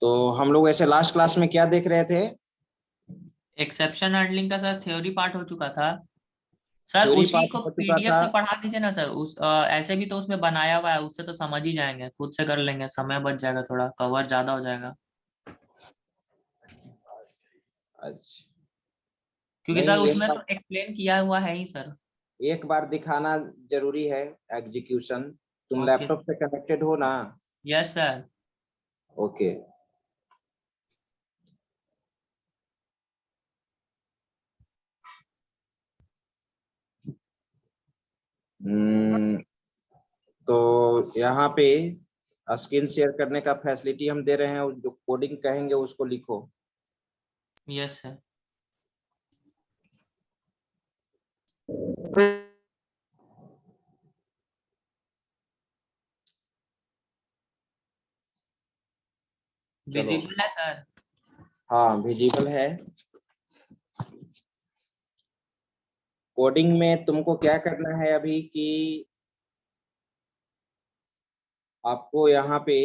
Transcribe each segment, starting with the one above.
तो हम लोग ऐसे लास्ट क्लास में क्या देख रहे थे? एक्सेप्शन हैंडलिंग का सर थ्योरी पार्ट हो चुका था सर। थ्योरी उसी पार्ट को हो चुका पीडीएफ था। से पढ़ा दीजिए ना सर। ऐसे भी तो उसमें बनाया हुआ है, उससे तो समझ ही जाएंगे, खुद से कर लेंगे, समय बच जाएगा, थोड़ा कवर ज्यादा हो जाएगा। अच्छा। क्योंकि सर नहीं, उसमें तो एक्सप्लेन किया हुआ है ही सर। एक बार दिखाना जरूरी है। एग्जीक्यूशन। तुम ओके। लैपटॉप से कनेक्टेड हो ना? Yes sir. ओके। हम्म, तो यहाँ पे स्क्रीन शेयर करने का फैसिलिटी हम दे रहे हैं, जो कोडिंग कहेंगे उसको लिखो। Yes sir. चलो। विजिबल है सर। हाँ, विजिबल है। कोडिंग में तुमको क्या करना है अभी कि आपको यहाँ पे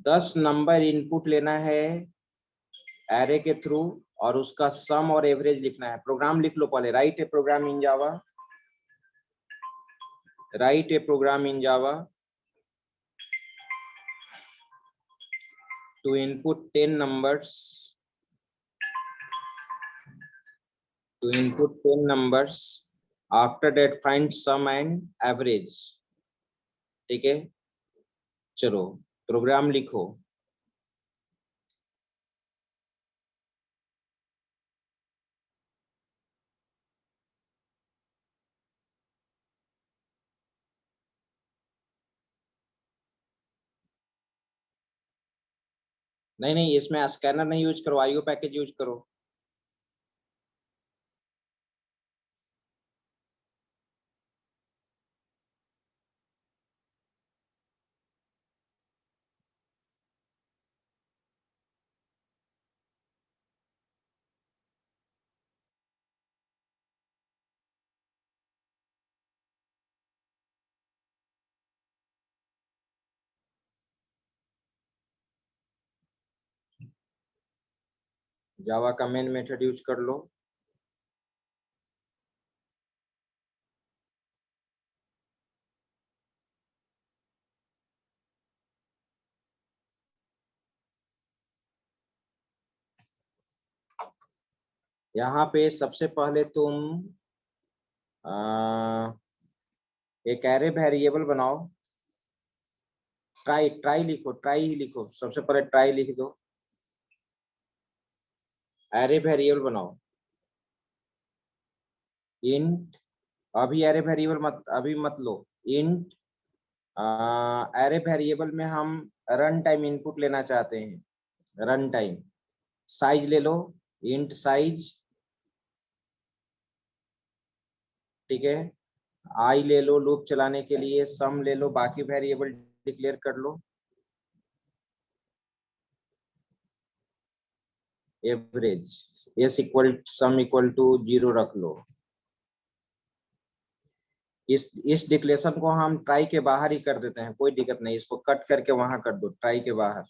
10 नंबर इनपुट लेना है एरे के थ्रू, और उसका सम और एवरेज लिखना है। प्रोग्राम लिख लो पहले। Write a program in Java. Write a program in Java to input 10 numbers, to input 10 numbers, after that find sum and average। ठीक है, चलो प्रोग्राम लिखो। नहीं नहीं, इसमें स्कैनर नहीं यूज करो, आईओ पैकेज यूज करो। जावा का मेन मेथड यूज कर लो। यहाँ पे सबसे पहले तुम एक एरे वेरिएबल बनाओ। ट्राई ट्राई लिखो, ट्राई ही लिखो, सबसे पहले ट्राई लिख दो। एरे वेरिएबल बनाओ। इंट, अभी एरे वेरिएबल मत, अभी मत लो। इंट एरे वेरिएबल में हम रन टाइम इनपुट लेना चाहते हैं। रन टाइम साइज ले लो। Int size. ठीक है। आई ले लो लूप चलाने के लिए। सम ले लो, बाकी वेरिएबल डिक्लेयर कर लो। Average S equal sum equal to 0 रख लो। इस डिक्लेरेशन को हम ट्राई के बाहर ही कर देते हैं, कोई दिक्कत नहीं। इसको कट करके वहां कर दो, ट्राई के बाहर।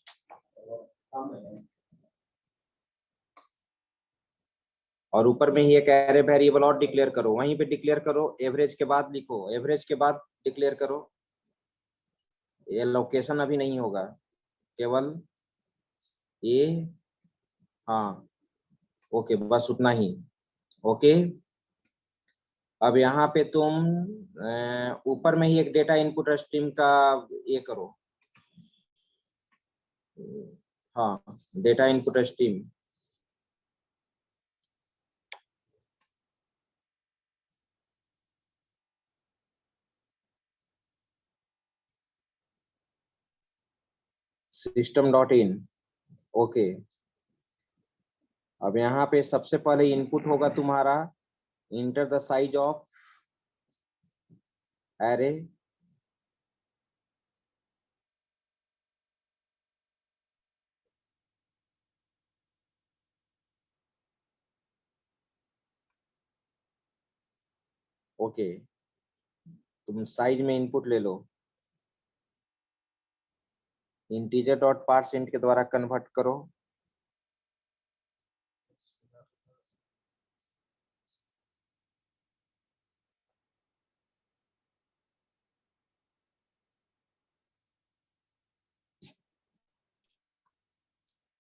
और ऊपर में ही एक एरे वेरिएबल और डिक्लेयर करो, वहीं पे डिक्लेयर करो। एवरेज के बाद लिखो, एवरेज के बाद डिक्लेयर करो। ये लोकेशन अभी नहीं होगा, केवल ये। हाँ, ओके, बस उतना ही। ओके। अब यहाँ पे तुम ऊपर में ही एक डेटा इनपुट स्ट्रीम का ये करो। हाँ, data input stream. System dot in. Okay. अब यहाँ पे सबसे पहले इनपुट होगा तुम्हारा inter the size of array. Okay. तुम साइज में इनपुट ले लो, इंटीजर डॉट पार्सेंट के द्वारा कन्वर्ट करो।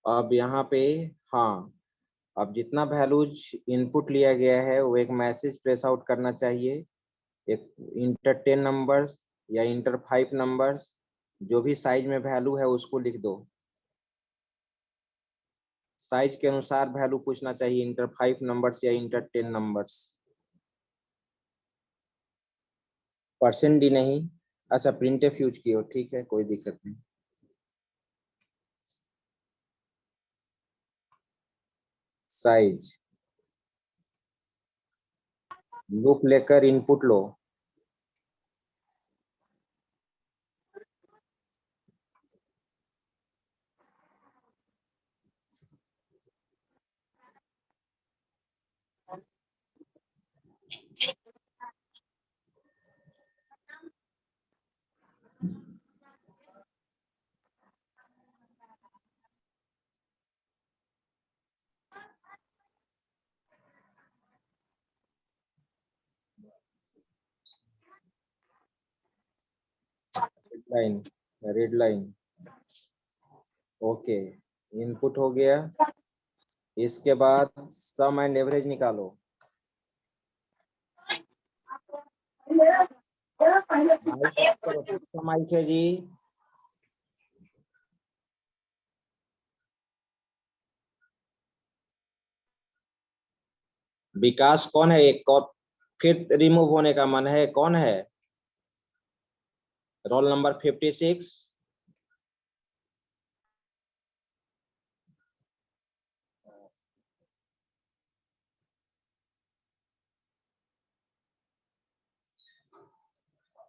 अब यहाँ पे हाँ, अब जितना वैल्यूज इनपुट लिया गया है वो एक मैसेज प्रेस आउट करना चाहिए। एक इंटर 10 नंबर्स या इंटर 5 नंबर्स, जो भी साइज में वैल्यू है उसको लिख दो। साइज के अनुसार वैल्यू पूछना चाहिए, इंटर 5 नंबर्स या इंटर 10 नंबर्स। परसेंट डी नहीं, अच्छा प्रिंटफ यूज किए हो, ठीक है कोई दिक्कत नहीं। साइज लूप लेकर input low. Line, red line, okay input हो गया। इसके बाद सम एंड एवरेज निकालो। माइक ऑफ करो, किसका माइक है जी? विकास कौन है? एक और फिर रिमूव होने का मन है, कौन है? Roll number 56।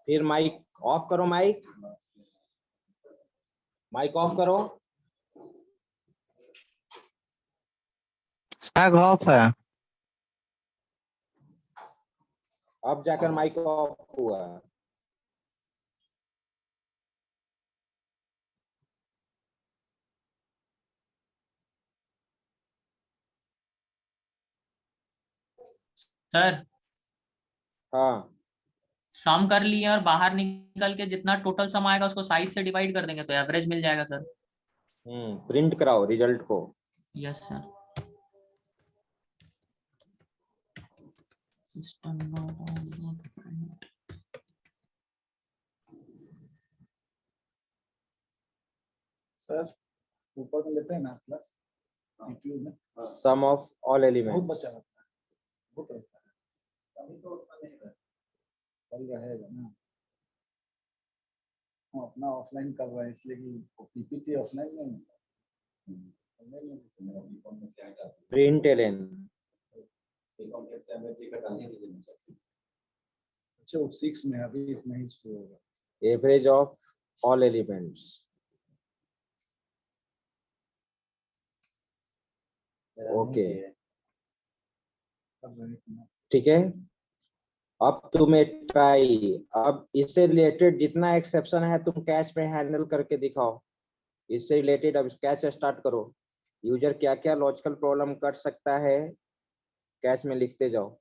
फिर माइक ऑफ करो, माइक ऑफ करो। ऑफ है। अब जाकर माइक ऑफ हुआ। सर हाँ सम कर लिए और बाहर निकल के जितना टोटल सम आएगा उसको साइड से डिवाइड कर देंगे तो एवरेज मिल जाएगा सर। प्रिंट कराओ रिजल्ट को। Yes sir. सिस्टम सर ऊपर में लेते हैं ना प्लस में सम ऑफ ऑल बहुत एलिमेंट्स। बच्चा लगता है, बहुत लगता है, अभी तो उतना नहीं है, कल रहेगा ना। हम अपना ऑफलाइन कर रहे हैं इसलिए कि पीपीटी ऑफलाइन नहीं मिलता। प्रिंट एलन अच्छा वो 6 में अभी इसमें ही शुरू होगा। Average of all elements. Okay ठीक है। अब तुम्हें ट्राई, अब इससे रिलेटेड जितना एक्सेप्शन है तुम कैच में हैंडल करके दिखाओ। इससे रिलेटेड अब कैच स्टार्ट करो। यूजर क्या क्या लॉजिकल प्रॉब्लम कर सकता है कैच में लिखते जाओ।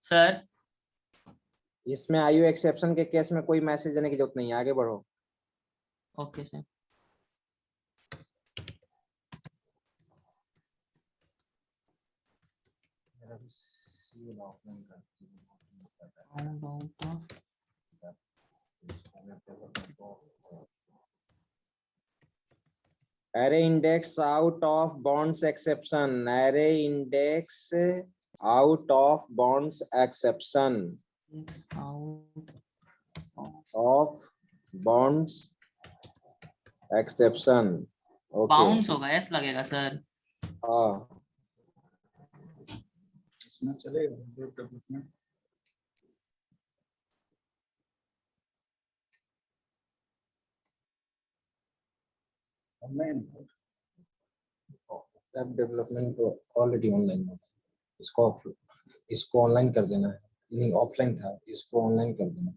सर इसमें आईओ एक्सेप्शन के केस में कोई मैसेज देने की जरूरत नहीं है, आगे बढ़ो। Okay sir. array index out of bounds exception, array index out of bounds exception out of bounds exception, okay, bounce होगा, एस लगेगा सर। हाँ, इसमें चलेगा web development. Online web development already online है, इसको ऑनलाइन कर देना है। नहीं ऑफलाइन था, इसको ऑनलाइन कर देना।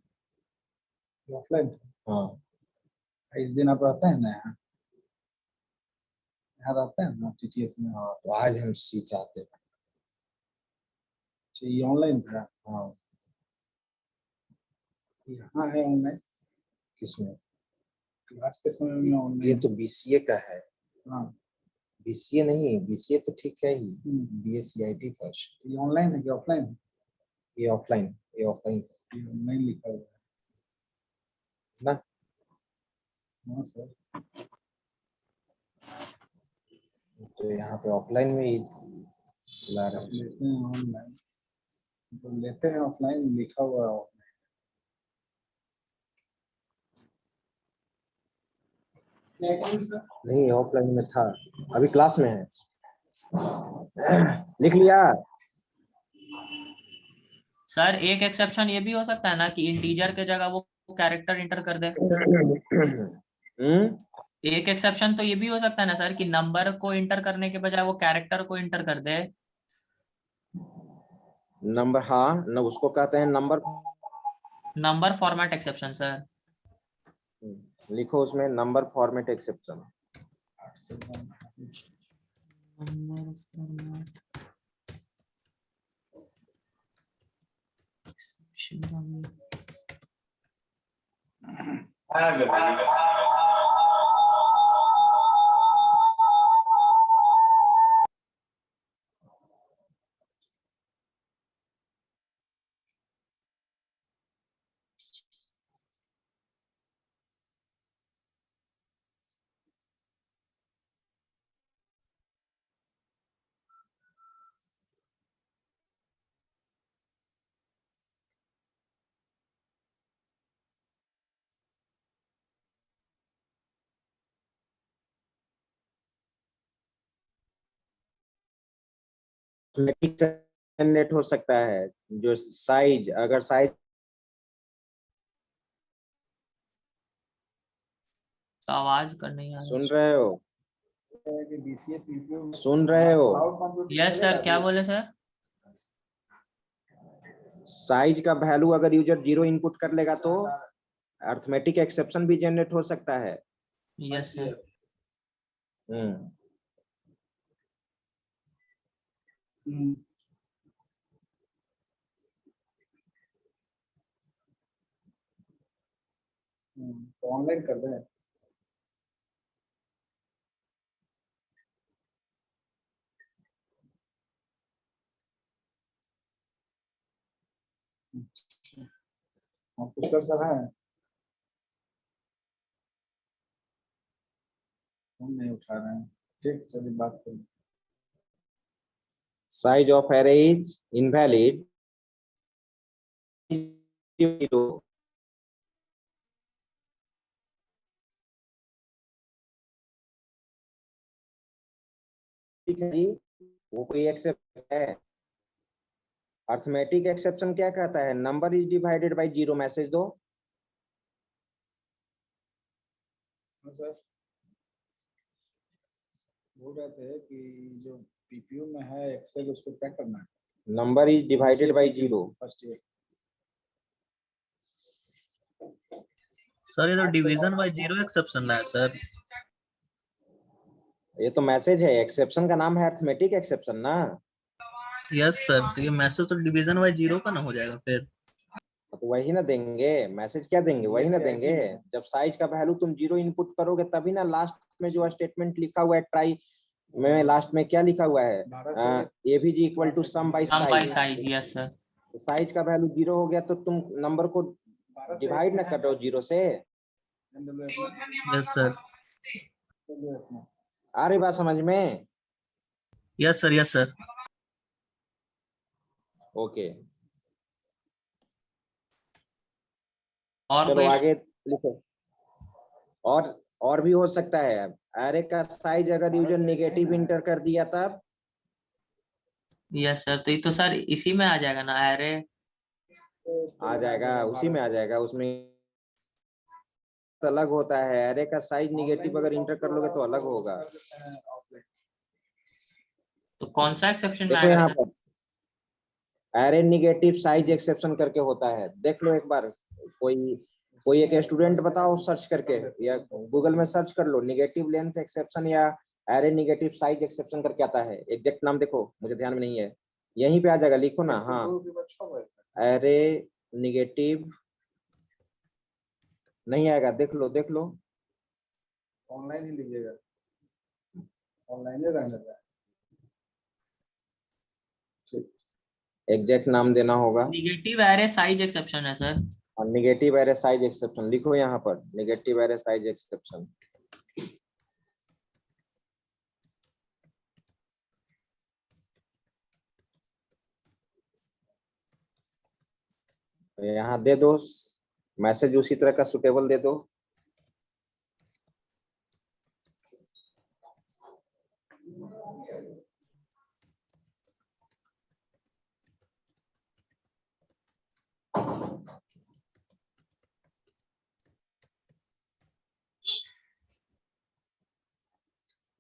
ऑफलाइन था हाँ। इस दिन आप रहते हैं ना यहाँ, यहाँ रहते हैं ना टीटीएस में। हाँ तो आज हम सी चाहते हैं। अच्छा ये ऑनलाइन था हाँ, यहाँ है ऑनलाइन। किसमें? क्लास के समय में ऑनलाइन। ये तो बीसीए का है। हाँ बीसीए नहीं, बीसीए तो ठीक है ही, बीएससीआईटी फर्स्ट। ये ऑनलाइन है कि ऑफलाइन है? ये ऑफलाइन, ये ऑफलाइन, ये ऑनलाइन लिखा हुआ है ना। हाँ सर, तो यहाँ पे ऑफलाइन में ही चला रहे हैं। लेते हैं ऑनलाइन, तो लेते हैं ऑफलाइन लिखा हुआ है। नहीं ऑफलाइन में था, अभी क्लास में है। लिख लिया सर एक एक्सेप्शन ये भी हो सकता है ना कि इंटीजर के जगह वो कैरेक्टर इंटर कर दे। एक एक्सेप्शन तो ये भी हो सकता है ना सर कि नंबर को इंटर करने के बजाय वो कैरेक्टर को इंटर कर दे। नंबर, हाँ न, उसको कहते हैं number. Number format exception sir. लिखो उसमें नंबर फॉर्मेट एक्सेप्शन। जनरेट हो सकता है जो साइज, अगर साइज तो आवाज कर नहीं आ सुन रही। रहे हो, सुन रहे हो? यस सर, क्या बोले सर? साइज का वैल्यू अगर यूजर 0 इनपुट कर लेगा तो अर्थमेटिक एक्सेप्शन भी जनरेट हो सकता है। Yes sir. तो ऑनलाइन कर दें। कुछ कर सर है, हम नहीं उठा रहे हैं। ठीक चलिए बात करें। Size of array is invalid, ठीक है जी, वो कोई एक्सेप्शन है। अर्थमेटिक एक्सेप्शन क्या कहता है? Number is divided by 0, message दो। सर बोल रहे थे कि जो पीपीयू में है एक्सेल, उसको क्या करना है? Number is divided by 0। First year sir ये तो डिवीजन बाय 0 एक्सेप्शन है सर। ये तो मैसेज है, एक्सेप्शन का नाम है अर्थमेटिक एक्सेप्शन ना। यस सर, तो ये मैसेज तो डिवीजन बाय 0 का ना हो जाएगा फिर। तो वही ना देंगे, मैसेज क्या देंगे, वही ना देंगे। जब साइज का वैल्यू तुम 0 इनपुट करोगे तभी ना लास्ट में जो स्टेटमेंट लिखा हुआ है ट्राई में, लास्ट में क्या लिखा हुआ है? AVG equal to sum by sum by size. Size, yes sir. तो साइज का वैल्यू 0 हो गया तो तुम नंबर को डिवाइड ना कर रहे हो 0 से। Yes sir. आ रही बात समझ में? Yes sir, yes sir. Okay, और चलो कोई? आगे लिखो। और और भी हो सकता है। एरे का साइज अगर यूजर नेगेटिव इंटर कर दिया तब यस सर, तो ये तो सर इसी में आ जाएगा ना एरे? आ जाएगा, उसी में आ जाएगा। उसमें अलग होता है, एरे का साइज नेगेटिव अगर इंटर कर लोगे तो अलग होगा। तो कौन सा एक्सेप्शन में देखो आएगा यहाँ सर? पर एरे नेगेटिव साइज एक्सेप्शन करके होता है, देख लो एक बार। कोई एक स्टूडेंट बताओ सर्च करके, या गूगल में सर्च कर लो नेगेटिव लेंथ एक्सेप्शन या एरे नेगेटिव साइज एक्सेप्शन करके आता है। एग्जैक्ट नाम देखो, मुझे ध्यान में नहीं है, यहीं पे आ जाएगा, लिखो ना। हाँ, एरे नेगेटिव नहीं आएगा, देख लो। ऑनलाइन ही लीजिएगा, ऑनलाइन ही रहने का। एग्जैक्ट नाम देना होगा। निगेटिव एरे साइज एक्सेप्शन है सर। और नेगेटिव एरे साइज एक्सेप्शन लिखो यहाँ पर, नेगेटिव एरे साइज एक्सेप्शन। यहाँ दे दो मैसेज, उसी तरह का सुटेबल दे दो।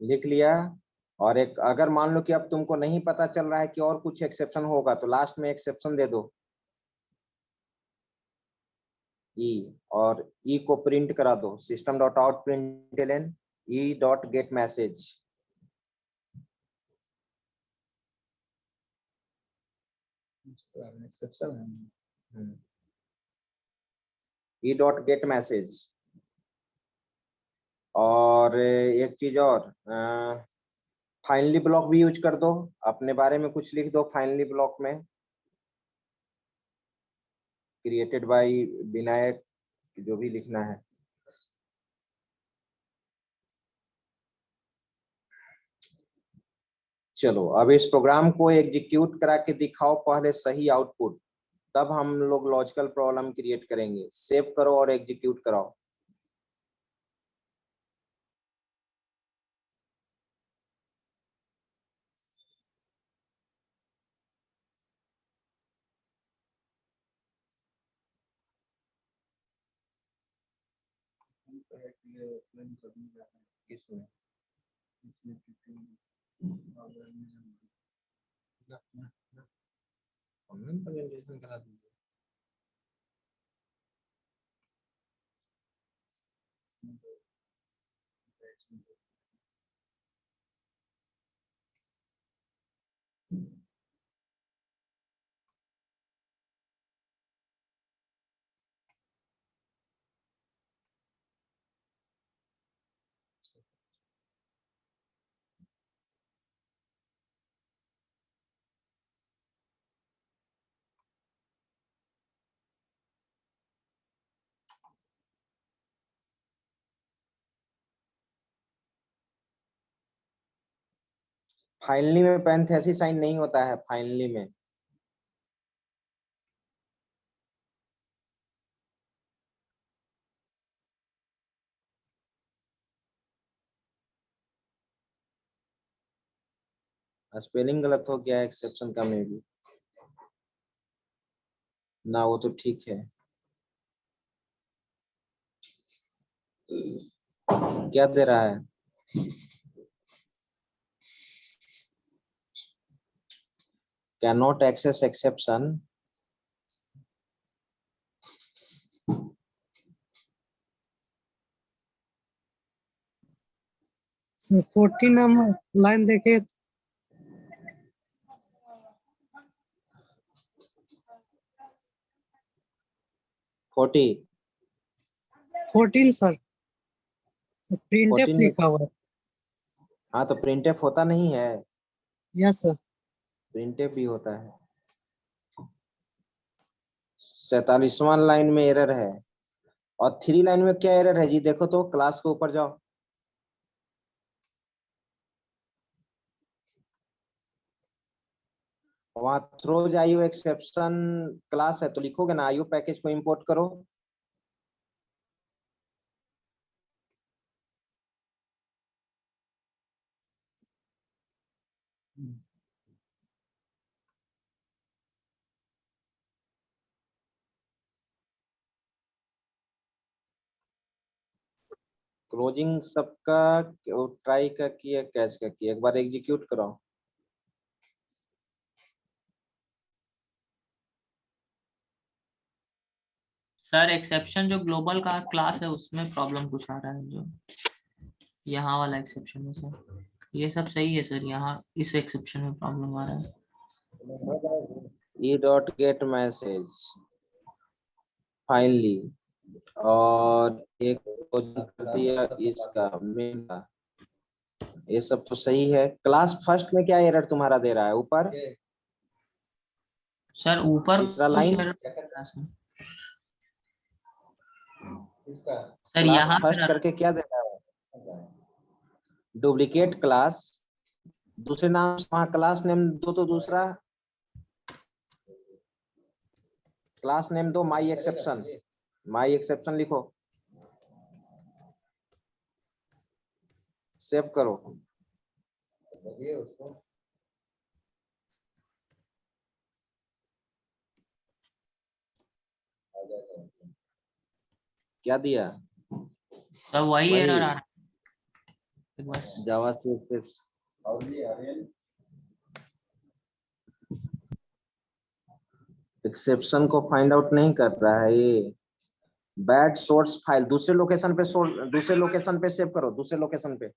लिख लिया। और एक अगर मान लो कि अब तुमको नहीं पता चल रहा है कि और कुछ एक्सेप्शन होगा, तो लास्ट में एक्सेप्शन दे दो ई, और ई को प्रिंट करा दो, system dot out println E dot gate message. Exception है ई डॉट गेट मैसेज। और एक चीज और, फाइनली ब्लॉक भी यूज कर दो, अपने बारे में कुछ लिख दो फाइनली ब्लॉक में, क्रिएटेड बाय विनायक, जो भी लिखना है। चलो अब इस प्रोग्राम को एग्जीक्यूट करा के दिखाओ पहले सही आउटपुट, तब हम लोग लॉजिकल प्रॉब्लम क्रिएट करेंगे। सेव करो और एग्जीक्यूट कराओ। इसमें ऑनलाइन प्रेजेंटेशन करा दीजिए। फाइनली में पैरेंथेसिस साइन नहीं होता है, फाइनली में। स्पेलिंग गलत हो गया एक्सेप्शन का में भी ना, वो तो ठीक है। क्या दे रहा है? Cannot access exception. So 14 number line देखिए, 40 14 सर, प्रिंट एफ 14 लिखा हुआ है। हाँ तो प्रिंट एफ होता नहीं है, यस सर, प्रिंट एफ भी होता है। 47वां लाइन में एरर है। और 3 लाइन में क्या एरर है जी? देखो तो, क्लास के ऊपर जाओ। वहां थ्रोज आईओ एक्सेप्शन क्लास है, तो लिखोगे ना आईओ पैकेज को इंपोर्ट करो। क्लोजिंग सबका ट्राई का किया, कैच का किया, एक बार एग्जीक्यूट कराओ। सर एक्सेप्शन जो ग्लोबल का क्लास है उसमें प्रॉब्लम कुछ आ रहा है, जो यहाँ वाला एक्सेप्शन है सर। ये सब सही है सर, यहाँ इस एक्सेप्शन में प्रॉब्लम आ रहा है। e.get मैसेज फाइनली, और एक कर दिया इसका मेन का, ये सब तो सही है। क्लास फर्स्ट में क्या एरर तुम्हारा दे रहा है ऊपर? सर ऊपर तीसरा कुछ लाइन error कर रहा है सर। सर क्लास यहाँ फर्स्ट पे करके क्या दे रहा है? डुप्लीकेट क्लास, दूसरे नाम से वहां क्लास नेम दो, तो दूसरा क्लास नेम दो माई एक्सेप्शन, माई एक्सेप्शन लिखो, सेव करो। क्या दिया? सर वही वही एरर आ रहा है बस। जावा से एक्सेप्शन को फाइंड आउट नहीं कर रहा है ये। बैड सोर्स फाइल दूसरे लोकेशन पे, दूसरे लोकेशन पे सेव करो, दूसरे लोकेशन पे,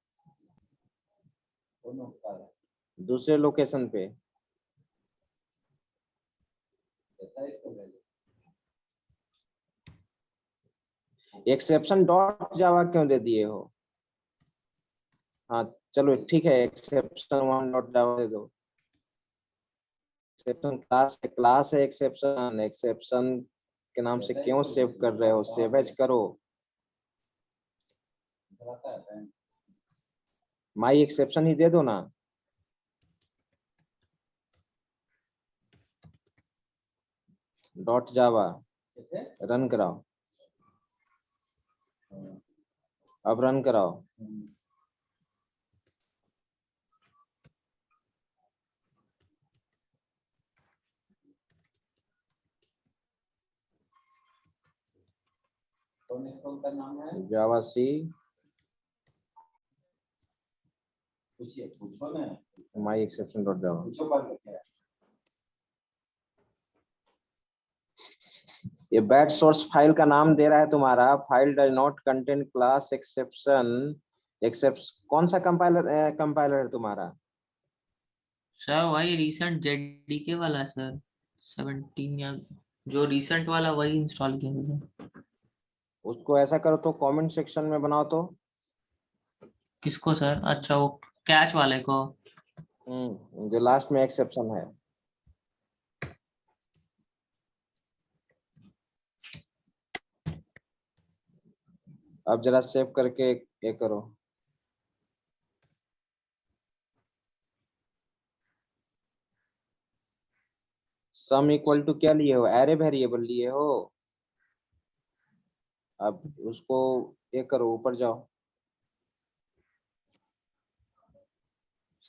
दूसरे लोकेशन पे। एक्सेप्शन डॉट जावा क्यों दे दिए हो? हाँ चलो ठीक है, एक्सेप्शन वन डॉट जावा दे दो। एक्सेप्शन क्लास है एक्सेप्शन, एक्सेप्शन के नाम से क्यों सेव कर रहे हो? सेव एज करो, माई एक्सेप्शन ही दे दो ना। डॉट जावा रन कराओ, अब रन कराओ। जावा सी माई एक्सेप्शन डॉट जावा। ये बैड सोर्स फाइल का नाम दे रहा है तुम्हारा, file does not contain class exception. Exception कौन सा कंपाइलर है तुम्हारा? सर वही रिसेंट जेडीके वाला सर, 17 या जो रिसेंट वाला वही इंस्टॉल किया मुझे। उसको ऐसा करो तो कमेंट सेक्शन में बनाओ तो। किसको सर? अच्छा वो कैच वाले को। जो लास्ट में एक्सेप्शन है। अब जरा सेव करके ये करो। सम इक्वल टू क्या लिए हो? एरे वेरिएबल लिए हो। अब उसको ये करो, ऊपर जाओ।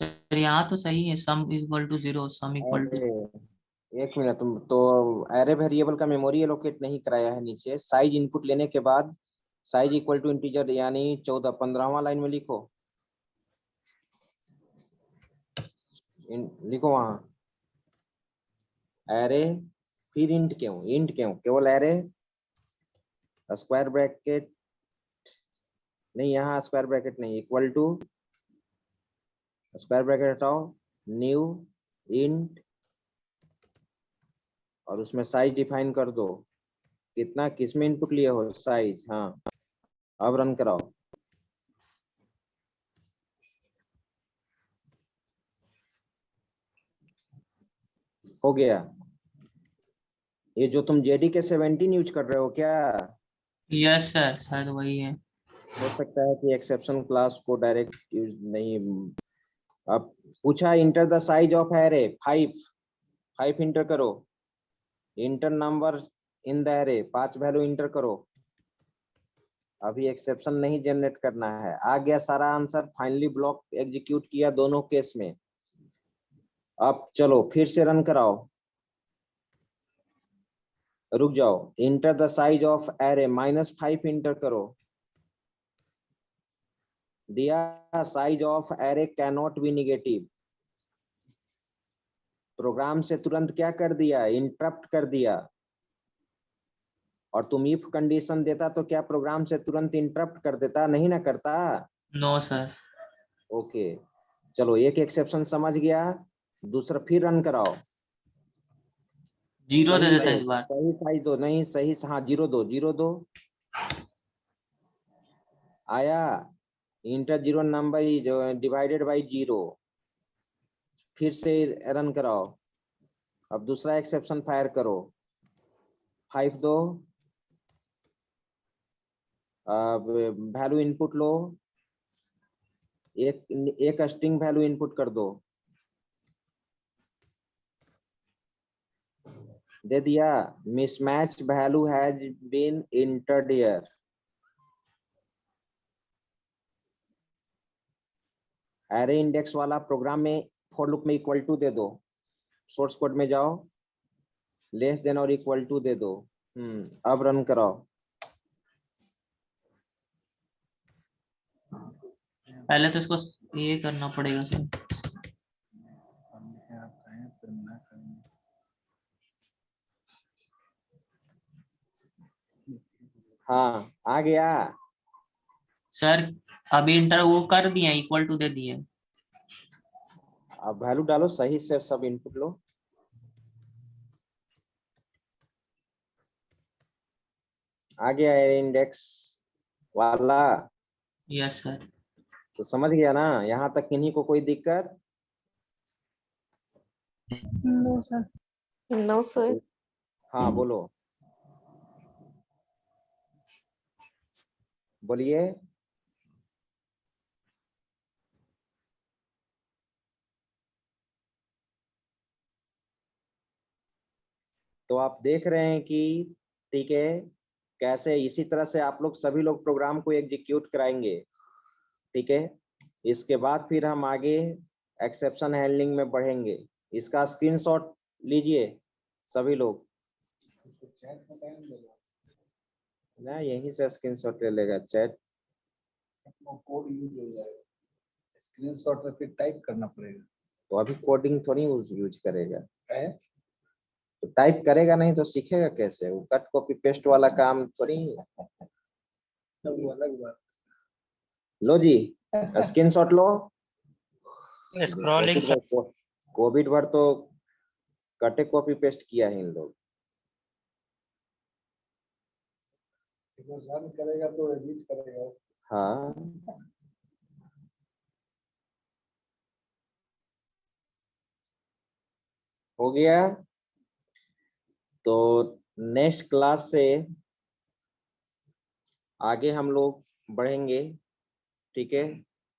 सर यहाँ तो सही है, sum equal to 0, sum equal to. एक मिनट, तुम तो एरे वेरिएबल का मेमोरी एलोकेट नहीं कराया है। नीचे साइज इनपुट लेने के बाद साइज इक्वल टू इंटीजर यानी 14, 15वां लाइन में लिखो। लिखो वहां एरे, फिर इंट क्यों केवल एरे, स्क्वायर ब्रैकेट नहीं, यहाँ स्क्वायर ब्रैकेट नहीं, इक्वल टू, स्क्वायर ब्रैकेट हटाओ, न्यू इंट, और उसमें साइज डिफाइन कर दो। कितना, किसमें इनपुट लिए हो? साइज। हाँ अब रन कराओ। हो गया। ये जो तुम JDK 17 यूज कर रहे हो क्या? यस सर, शायद वही है। हो सकता है कि एक्सेप्शन क्लास को डायरेक्ट यूज नहीं। अब पूछा enter the size of array 5 enter करो। Enter number in the array, 5 value enter करो। अभी एक्सेप्शन नहीं जनरेट करना है। आ गया सारा आंसर। फाइनली ब्लॉक एग्जीक्यूट किया दोनों केस में। अब चलो फिर से रन कराओ, रुक जाओ। Enter the size of array -5 enter करो, दिया size of array cannot be negative. Program से तुरंत क्या कर दिया, इंटरप्ट कर दिया। और तुम इफ कंडीशन देता तो क्या प्रोग्राम से तुरंत इंटरप्ट कर देता, नहीं ना करता। No sir. ओके चलो, एक एक्सेप्शन समझ गया, दूसरा फिर रन कराओ। 0 दे सही देता है दो, इस बार। सही साइज दो, नहीं सही, हाँ 0 दो, 0 दो। आया, inter 0 number is divided by 0। फिर से रन कराओ। अब दूसरा एक्सेप्शन फायर करो, 5 दो। अब वैल्यू इनपुट लो, एक स्ट्रिंग वैल्यू इनपुट कर दो, दे दिया। Mismatch value has been entered here. Array index वाला प्रोग्राम में फॉर लूप में इक्वल टू दे दो, सोर्स कोड में जाओ, लेस देन और इक्वल टू दे दो। अब रन कराओ। पहले तो इसको ये करना पड़ेगा सर। हाँ आ गया। सर अभी इंटर वो कर दिया, इक्वल टू दे दिए। अब वैल्यू डालो, सही से सब इनपुट लो। आ गया एरे इंडेक्स वाला। Yes sir. तो समझ गया ना, यहाँ तक किन्हीं को कोई दिक्कत। No sir. No sir. हाँ बोलो, बोलिए। तो आप देख रहे हैं कि ठीक है, कैसे इसी तरह से आप लोग सभी लोग प्रोग्राम को एग्जीक्यूट कराएंगे। ठीक है, इसके बाद फिर हम आगे एक्सेप्शन हैंडलिंग में बढ़ेंगे। इसका स्क्रीनशॉट लीजिए सभी लोग, ना यहीं से स्क्रीनशॉट ले लेगा, चैट कोड यूज हो जाएगा, स्क्रीनशॉट में फिर टाइप करना पड़ेगा। तो अभी कोडिंग थोड़ी यूज करेगा, है तो टाइप करेगा नहीं तो सीखेगा कैसे, वो कट कॉपी पेस्ट वाला काम थोड़ी। वो अलग बात। लो जी स्क्रीनशॉट लो। स्क्रॉलिंग कोविड भर तो कटे कॉपी पेस्ट किया है इन लोग। रन करेगा तो एडिट करेगा। हाँ हो गया। तो नेक्स्ट क्लास से आगे हम लोग बढ़ेंगे। ठीक है,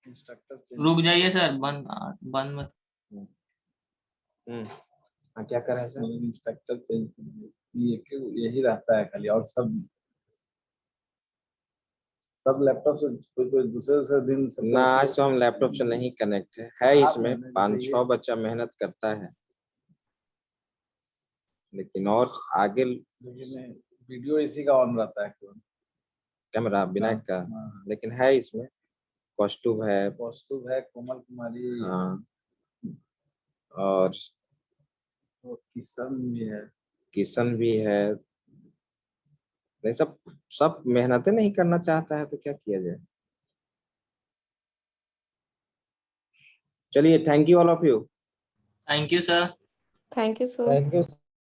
इंस्ट्रक्टर रुक जाइए सर, बंद बंद मत। हाँ क्या कर रहे हैं सर। इंस्ट्रक्टर चेंज ये यही रहता है खाली, और सब लैपटॉप से कोई दूसरे दिन ना आज तो हम लैपटॉप से नहीं कनेक्ट है इसमें 5-6 बच्चा मेहनत करता है, लेकिन और आगे वीडियो इसी का ऑन रहता है कैमरा विनायक का, लेकिन है इसमें कौस्तुभ है, कोमल कुमारी, हाँ, और किशन भी है। नहीं सब मेहनतें नहीं करना चाहता है तो क्या किया जाए। चलिए, thank you all of you. Thank you sir. Thank you sir. Thank you.